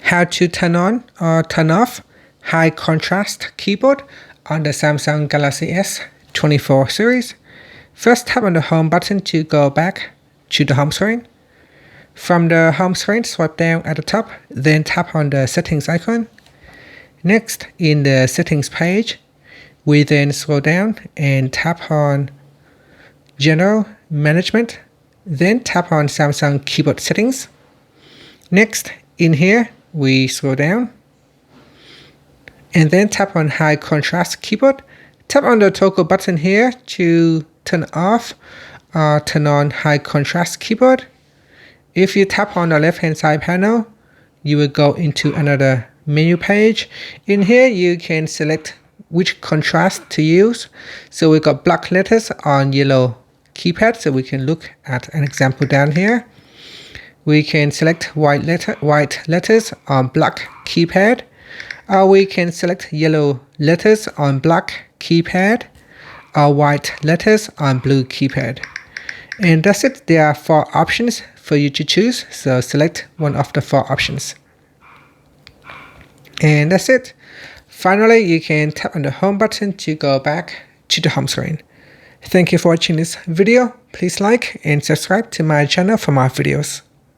How to turn on or turn off high contrast keyboard on the Samsung Galaxy S24 series. First, tap on the home button to go back to the home screen. From the home screen, swipe down at the top, then tap on the settings icon. Next, in the settings page, we then scroll down and tap on General Management, then tap on Samsung Keyboard Settings. Next, in here, we scroll down and then tap on High Contrast Keyboard. Tap on the toggle button here to turn off or turn on High Contrast Keyboard. If you tap on the left hand side panel, you will go into another menu page. In here, you can select which contrast to use. So we got black letters on yellow keypad, so we can look at an example down here. We can select white letters on black keypad, or we can select yellow letters on black keypad, or white letters on blue keypad. And that's it. There are 4 options for you to choose, so select one of the 4 options. And that's it. Finally, you can tap on the home button to go back to the home screen. Thank you for watching this video. Please like and subscribe to my channel for more videos.